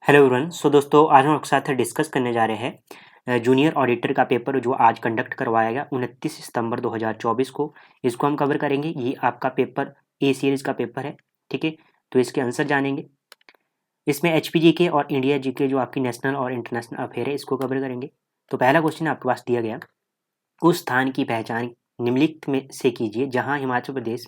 Hello everyone. दोस्तों आज हम आपके साथ डिस्कस करने जा रहे हैं जूनियर ऑडिटर का पेपर जो आज कंडक्ट करवाया गया 29 सितंबर 2024 को। इसको हम कवर करेंगे। ये आपका पेपर ए सीरीज का पेपर है, ठीक है। तो इसके आंसर जानेंगे। इसमें एचपीजीके और इंडिया जीके जो आपकी नेशनल और इंटरनेशनल अफेयर है इसको कवर करेंगे। तो पहला क्वेश्चन आपके पास दिया गया, उस स्थान की पहचान निम्नलिखित में से कीजिए जहाँ हिमाचल प्रदेश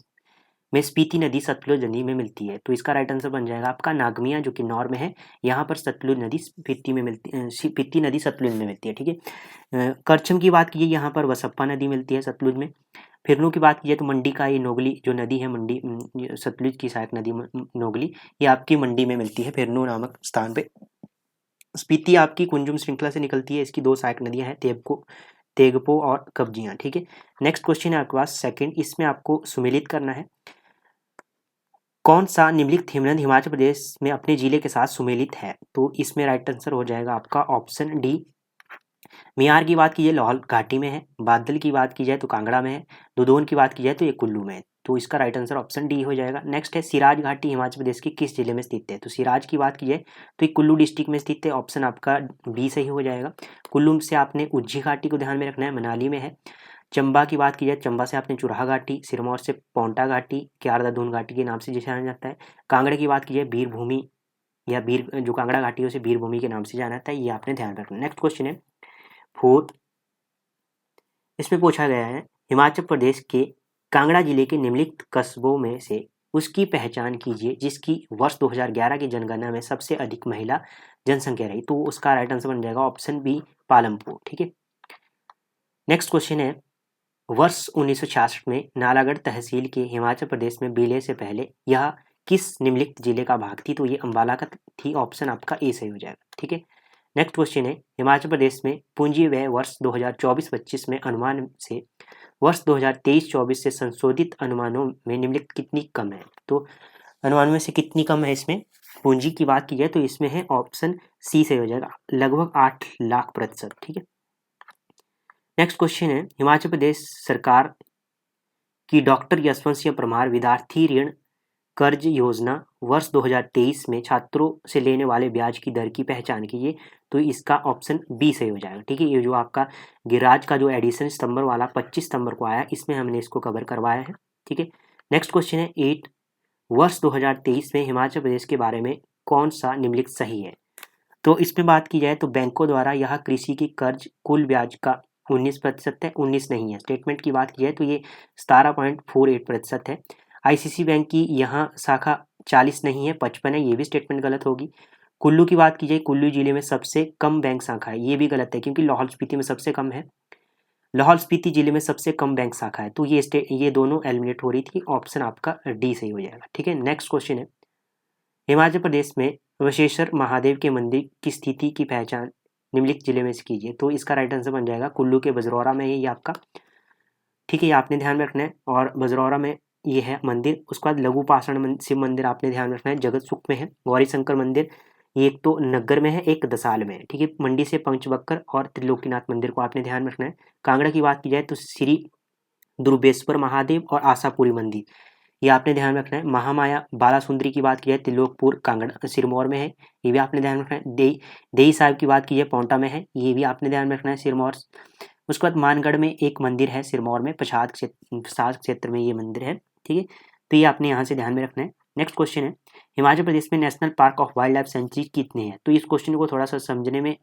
में स्पीति नदी सतलुज नदी में मिलती है। तो इसका राइट आंसर बन जाएगा आपका नागमिया, जो कि नौर में है। यहाँ पर सतलुज नदी स्पीति में मिलती, स्पीति नदी सतलुज में मिलती है, ठीक है। करछम की बात कीजिए, यहाँ पर वसप्पा नदी मिलती है सतलुज में। फिरनू की बात कीजिए तो मंडी का ये नोगली जो नदी है, मंडी सतलुज की सहायक नदी नोगली, ये आपकी मंडी में मिलती है फिरनू नामक स्थान पे। स्पीति आपकी कुंजुम श्रृंखला से निकलती है। इसकी दो सहायक नदियां हैं, तेगपो और कब्जियां, ठीक है। नेक्स्ट क्वेश्चन है आपके पास सेकंड। इसमें आपको सुमेलित करना है, कौन सा निम्नलिखित हिमनद हिमाचल प्रदेश में अपने जिले के साथ सुमेलित है। तो इसमें राइट आंसर हो जाएगा आपका ऑप्शन डी। मियार की बात कीजिए लाहौल घाटी में है। बादल की बात की जाए तो कांगड़ा में है। दुदोन की बात की जाए तो ये कुल्लू में है। तो इसका राइट आंसर ऑप्शन डी हो जाएगा। नेक्स्ट है सिराज घाटी हिमाचल प्रदेश के किस जिले में स्थित है। तो सिराज की बात की जाए तो ये कुल्लू डिस्ट्रिक्ट में स्थित है। ऑप्शन आपका बी सही हो जाएगा। कुल्लू से आपने उज्जी घाटी को ध्यान में रखना है, मनाली में है। चंबा की बात की जाए, चंबा से आपने चुराहा घाटी, सिरमौर से पोंटा घाटी, क्यारदादून घाटी के नाम से जिसे जाना जाता है। कांगड़ा की बात की जाए वीरभूमि या वीर जो कांगड़ा घाटी है उसे वीरभूमि के नाम से जाना जाता है। ये आपने ध्यान रखना। नेक्स्ट क्वेश्चन है फोर्थ। इसमें पूछा गया है, हिमाचल प्रदेश के कांगड़ा जिले के निम्नलिखित कस्बों में से उसकी पहचान कीजिए जिसकी वर्ष 2011 की जनगणना में सबसे अधिक महिला जनसंख्या रही। तो उसका राइट आंसर बन जाएगा ऑप्शन बी पालमपुर, ठीक है। नेक्स्ट क्वेश्चन है, वर्ष 1966 में नालागढ़ तहसील के हिमाचल प्रदेश में विलय से पहले यह किस निम्नलिखित जिले का भाग थी। तो ये अंबाला का थी। ऑप्शन आपका ए सही हो जाएगा, ठीक है। नेक्स्ट क्वेश्चन है, हिमाचल प्रदेश में पूंजी व्यय वर्ष 2024-25 में अनुमान से वर्ष 2023-24 से संशोधित अनुमानों में निम्नलिखित कितनी कम है। तो अनुमानों में से कितनी कम है इसमें पूंजी की बात की जाए तो इसमें है ऑप्शन सी सही हो जाएगा, लगभग 8 लाख%, ठीक है। नेक्स्ट क्वेश्चन है, हिमाचल प्रदेश सरकार की डॉक्टर यशवंत सिंह परमार विद्यार्थी ऋण कर्ज योजना वर्ष 2023 में छात्रों से लेने वाले ब्याज की दर की पहचान कीजिए। तो इसका ऑप्शन बी सही हो जाएगा, ठीक है। ये जो आपका गिराज का जो एडिशन सितंबर वाला 25 सितंबर को आया, इसमें हमने इसको कवर करवाया है, ठीक है। नेक्स्ट क्वेश्चन है 8, वर्ष 2023 में हिमाचल प्रदेश के बारे में कौन सा निम्नलिखित सही है। तो इसमें बात की जाए तो बैंकों द्वारा यह कृषि की कर्ज कुल ब्याज का 19% है, 19 नहीं है। स्टेटमेंट की बात की जाए तो ये 17.48% है। आईसीसी बैंक की यहाँ शाखा 40 नहीं है, 55 है। ये भी स्टेटमेंट गलत होगी। कुल्लू की बात की जाए, कुल्लू जिले में सबसे कम बैंक शाखा है, ये भी गलत है क्योंकि लाहौल स्पीति में सबसे कम है। लाहौल स्पीति जिले में सबसे कम बैंक शाखा है। तो ये दोनों एलिमिनेट हो रही थी। ऑप्शन आपका डी सही हो जाएगा, ठीक है। नेक्स्ट क्वेश्चन है, हिमाचल प्रदेश में वशेश्वर महादेव के मंदिर की स्थिति की पहचान निम्नलिखित जिले में से कीजिए। तो इसका राइट आंसर बन जाएगा कुल्लू के बजरौरा में है ये आपका, ठीक है। ये आपने ध्यान में रखना है। और बजरौरा में ये है मंदिर। उसके बाद लघु पाषाण शिव मंदिर आपने ध्यान रखना है, जगत सुख में है। गौरी शंकर मंदिर ये एक तो नग्गर में है, एक दसाल में है, ठीक है। मंडी से पंचबक्कर और त्रिलोकीनाथ मंदिर को आपने ध्यान रखना है। कांगड़ा की बात की जाए तो श्री दुर्बेश्वर महादेव और आशापुरी मंदिर ये आपने ध्यान रखना है। महामाया बालासुंदरी की बात की जाए त्रिलोकपुर कांगड़ा सिरमौर में है, ये भी आपने ध्यान रखना है। देई साहिब की बात की जाए पौंटा में है, ये भी आपने ध्यान रखना है सिरमौर। उसके बाद मानगढ़ में एक मंदिर है सिरमौर में, पछाद क्षेत्र में ये मंदिर है, ठीक है। तो ये आपने यहाँ से ध्यान में रखना है। नेक्स्ट क्वेश्चन है, हिमाचल प्रदेश में national park of wild life sanctuary कितने हैं। तो इस क्वेश्चन को थोड़ा सा समझने में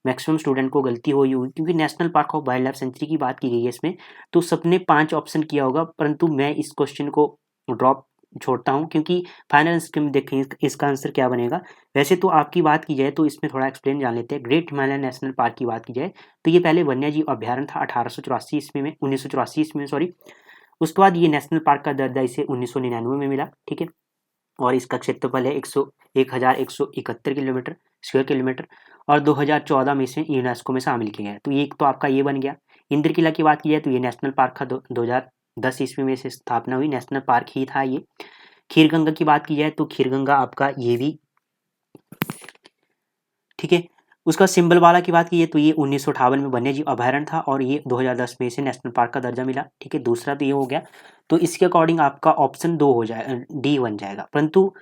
मैक्सिमम स्टूडेंट को गलती हुई होगी क्योंकि national park of wild life sanctuary की बात की गई है इसमें। तो सबने 5 ऑप्शन किया होगा, परंतु मैं इस क्वेश्चन को ड्रॉप छोड़ता हूँ क्योंकि फाइनल स्कीम देखें इसका आंसर क्या बनेगा। वैसे तो आपकी बात की जाए तो इसमें थोड़ा एक्सप्लेन जान लेते हैं। ग्रेट हिमालयन नेशनल पार्क की बात की जाए तो ये पहले वन्यजीव अभ्यारण्य था 1884 ईस्वी में, 1984 ईस्वी में सॉरी। उसके बाद ये नेशनल पार्क का दर्जा इसे 1999 में मिला, ठीक है। और इसका क्षेत्रफल है 1171 किलोमीटर स्क्वायर किलोमीटर और 2014 में इसे यूनेस्को में शामिल किया गया। तो ये तो आपका ये बन गया। इंद्र किला की बात की जाए तो ये नेशनल पार्क का 2010 ईस्वी में से स्थापना हुई, नेशनल पार्क ही था ये। खीरगंगा की बात की जाए तो खीरगंगा आपका ये भी, ठीक है। उसका सिंबल वाला की बात की जाए तो ये 1958 में वन्यजीव अभयारण्य था और ये 2010 में इसे नेशनल पार्क का दर्जा मिला, ठीक है। दूसरा तो ये हो गया। तो इसके अकॉर्डिंग आपका ऑप्शन 2 हो जाए डी बन जाएगा। परंतु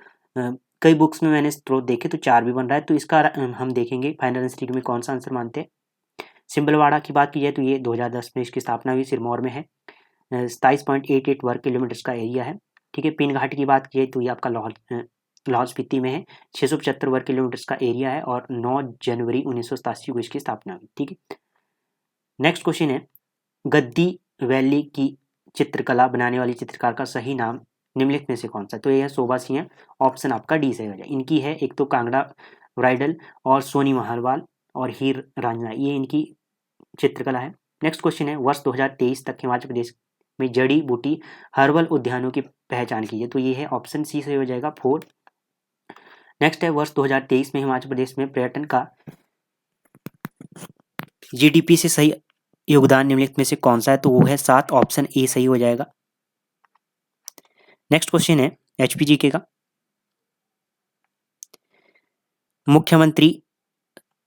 कई बुक्स में मैंने स्रोत देखे तो 4 भी बन रहा है, तो इसका हम देखेंगे फाइनल आंसर में कौन सा आंसर मानते हैं। सिंबलवाड़ा की बात की जाए तो ये 2010 में इसकी स्थापना हुई, सिरमौर में है। 27.88 वर्ग किलोमीटर का एरिया है। ठीक है। पिन घाटी की बात की जाए तो ये आपका लाहौल स्पीति में है। 675 वर्ग किलोमीटर का एरिया है और 9 जनवरी 1987 को इसकी स्थापना हुई। ठीक है। नेक्स्ट क्वेश्चन है, गद्दी वैली की चित्रकला बनाने वाली चित्रकार का सही नाम निम्नलिखित में से कौन सा। तो यह है शोभा सिंह, ऑप्शन आपका डी सही हो जाए। इनकी है एक तो कांगड़ा ब्राइडल और सोनी महारवाल और हीर रांझना, ये इनकी चित्रकला है। नेक्स्ट क्वेश्चन है, वर्ष 2023 तक हिमाचल प्रदेश में जड़ी बूटी हर्बल उद्यानों की पहचान कीजिए। तो ये है ऑप्शन सी सही हो जाएगा 4। नेक्स्ट है, वर्ष 2023 में हिमाचल प्रदेश में पर्यटन का जीडीपी से सही योगदान निम्नलिखित में से कौन सा है। तो वो है 7, ऑप्शन ए सही हो जाएगा। नेक्स्ट क्वेश्चन है एचपीजीके का,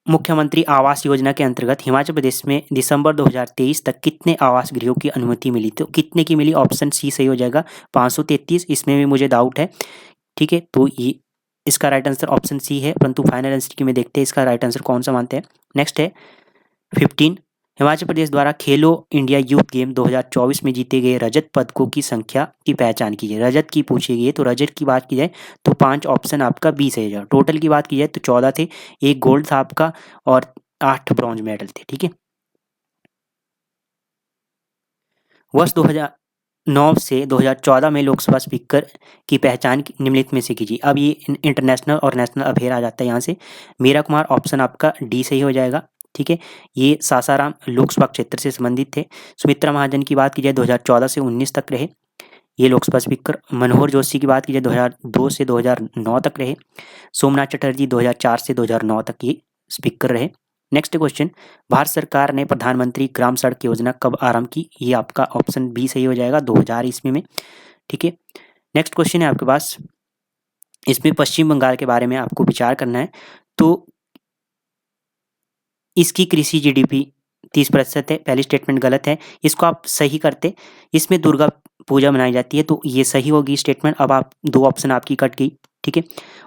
मुख्यमंत्री आवास योजना के अंतर्गत हिमाचल प्रदेश में दिसंबर 2023 तक कितने आवास गृहों की अनुमति मिली। तो कितने की मिली, ऑप्शन सी सही हो जाएगा 533। इसमें भी मुझे डाउट है। ठीक है, तो ये इसका राइट आंसर ऑप्शन सी है, परंतु फाइनल आंसर की में देखते हैं इसका राइट आंसर कौन सा मानते हैं। नेक्स्ट है 15, हिमाचल प्रदेश द्वारा खेलो इंडिया यूथ गेम 2024 में जीते गए रजत पदकों की संख्या की पहचान कीजिए। रजत की पूछी गई है, तो रजत की बात की जाए तो 5, ऑप्शन आपका बी सही है। टोटल की बात की जाए तो 14 थे, 1 गोल्ड था आपका और 8 ब्रॉन्ज मेडल थे। ठीक है। वर्ष 2009 से 2014 में लोकसभा स्पीकर की पहचान निम्नलिखित में से कीजिए। अब ये इंटरनेशनल और नेशनल अफेयर आ जाता है यहाँ से। मीरा कुमार, ऑप्शन आपका डी सही हो जाएगा। ठीक है, ये सासाराम लोकसभा क्षेत्र से संबंधित थे। सुमित्रा महाजन की बात की जाए 2014 से 19 तक रहे ये लोकसभा स्पीकर। मनोहर जोशी की बात की जाए 2002 से 2009 तक रहे। सोमनाथ चटर्जी 2004 से 2009 तक ये स्पीकर रहे। नेक्स्ट क्वेश्चन, भारत सरकार ने प्रधानमंत्री ग्राम सड़क योजना कब आरंभ की। ये आपका ऑप्शन बी सही हो जाएगा 2000 ईस्वी में। ठीक है। नेक्स्ट क्वेश्चन है आपके पास, इसमें पश्चिम बंगाल के बारे में आपको विचार करना है। तो इसकी कृषि जीडीपी 30% है। पहली स्टेटमेंट गलत है, इसको आप सही करते। इसमें दुर्गा पूजा मनाई जाती है, तो ये सही होगी स्टेटमेंट। अब आप 2 ऑप्शन आपकी कट गई। ठीक है।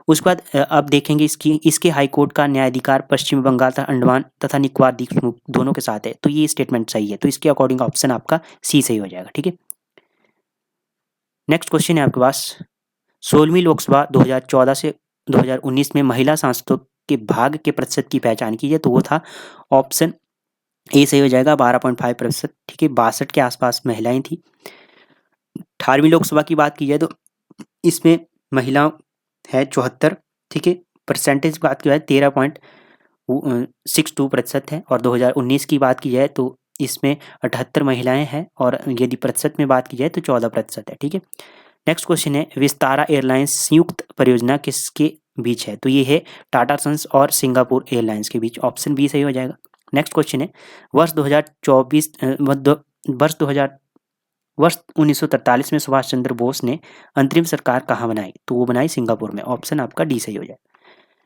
उसके बाद अब देखेंगे इसके हाईकोर्ट का न्यायाधिकार पश्चिम बंगाल तथा अंडमान तथा निकोबार द्वीप समूह दोनों के साथ है, तो ये स्टेटमेंट सही है। तो इसके अकॉर्डिंग ऑप्शन आपका सी सही हो जाएगा। ठीक है। नेक्स्ट क्वेश्चन है आपके पास, 16वीं लोकसभा 2014 से 2019 में महिला सांसदों के भाग के प्रतिशत की पहचान कीजिए। तो वो था ऑप्शन ए सही हो जाएगा 12.5%। ठीक है, 62 के आसपास महिलाएं थी। 18वीं लोकसभा की बात की जाए तो इसमें महिला है 74। ठीक है, परसेंटेज बात की जाए 13.62% है। और 2019 की बात की जाए तो इसमें 78 महिलाएं हैं और यदि प्रतिशत में बात की जाए तो 14% है। ठीक है। नेक्स्ट क्वेश्चन है, विस्तारा एयरलाइंस संयुक्त परियोजना किसके बीच है। तो ये है टाटा सन्स और सिंगापुर एयरलाइंस के बीच, ऑप्शन बी सही हो जाएगा। नेक्स्ट क्वेश्चन है, वर्ष 1943 में सुभाष चंद्र बोस ने अंतरिम सरकार कहाँ बनाई। तो वो बनाई सिंगापुर में, ऑप्शन आपका डी सही हो जाए।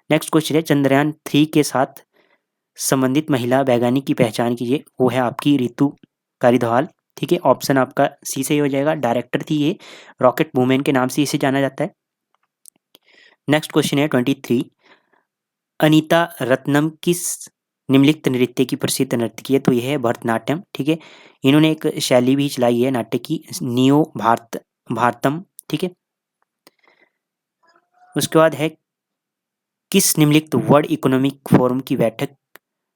नेक्स्ट क्वेश्चन है, चंद्रयान 3 के साथ संबंधित महिला वैज्ञानिक की पहचान कीजिए। वो है आपकी रितु कारिधवाल। ठीक है, ऑप्शन आपका सी सही हो जाएगा। डायरेक्टर थी ये, रॉकेट वुमेन के नाम से इसे जाना जाता है। नेक्स्ट क्वेश्चन है 23, अनीता रत्नम किस निम्नलिखित नृत्य की प्रसिद्ध नर्तकी है। तो यह है भरतनाट्यम। ठीक है, इन्होंने एक शैली भी चलाई है नाट्य की, नियो भारतम। ठीक है, उसके बाद है, किस निम्नलिखित वर्ल्ड इकोनॉमिक फोरम की बैठक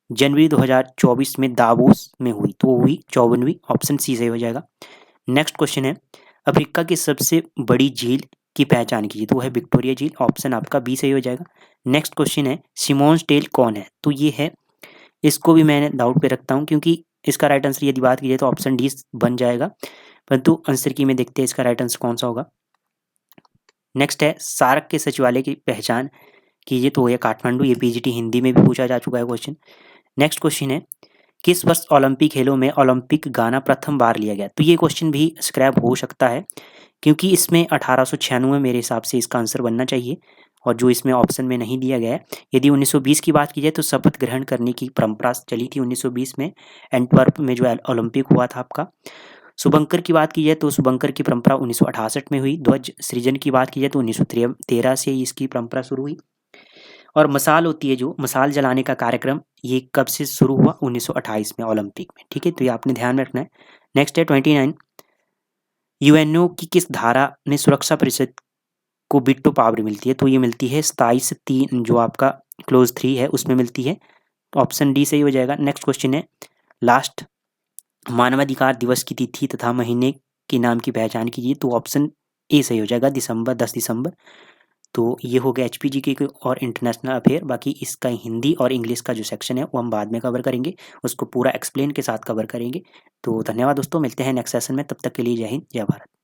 जनवरी 2024 में दावोस में हुई। तो वो हुई 54वीं, ऑप्शन सी सही हो जाएगा। नेक्स्ट क्वेश्चन है, अफ्रीका की सबसे बड़ी झील की पहचान कीजिए। तो वो है विक्टोरिया झील, ऑप्शन आपका बी सही हो जाएगा। नेक्स्ट क्वेश्चन है, सिमोन टेल कौन है। तो ये है, इसको भी मैंने डाउट पे रखता हूँ क्योंकि इसका राइट आंसर यदि बात की जाए तो ऑप्शन डी बन जाएगा, परंतु आंसर की में देखते हैं इसका राइट आंसर कौन सा होगा। नेक्स्ट है, सार्क के सचिवालय की पहचान कीजिए। तो ये काठमांडू, ये पीजीटी हिंदी में भी पूछा जा चुका है क्वेश्चन। नेक्स्ट क्वेश्चन है, किस वर्ष ओलंपिक खेलों में ओलंपिक गाना प्रथम बार लिया गया। तो ये क्वेश्चन भी स्क्रैप हो सकता है क्योंकि इसमें 1896 मेरे हिसाब से इसका आंसर बनना चाहिए, और जो इसमें ऑप्शन में नहीं दिया गया है। यदि 1920 की बात की जाए तो शपथ ग्रहण करने की परंपरा चली थी 1920 में एंटवर्प में जो ओलंपिक हुआ था आपका। शुभंकर की बात की जाए तो शुभंकर की परंपरा 1968 में हुई। ध्वज सृजन की बात की जाए तो 1913 से इसकी परंपरा शुरू हुई। और मसाल होती है, जो मसाल जलाने का कार्यक्रम, ये कब से शुरू हुआ? 1928 में ओलंपिक में। ठीक है, तो ये आपने ध्यान में रखना है। नेक्स्ट है 29, यूएनओ की किस धारा में सुरक्षा परिषद को वीटो पावर मिलती है? तो ये मिलती है 27(3), जो आपका क्लोज 3 है उसमें मिलती है। ऑप्शन डी सही हो जाएगा। नेक्स्ट क्वेश्चन है लास्ट, मानवाधिकार दिवस की तिथि तथा महीने के नाम की पहचान कीजिए। तो ऑप्शन ए सही हो जाएगा, दिसंबर, 10 दिसंबर। तो ये हो गया HPG के और इंटरनेशनल अफेयर। बाकी इसका हिंदी और इंग्लिश का जो सेक्शन है वो हम बाद में कवर करेंगे, उसको पूरा एक्सप्लेन के साथ कवर करेंगे। तो धन्यवाद दोस्तों, मिलते हैं नेक्स्ट सेशन में, तब तक के लिए जय हिंद, जय भारत।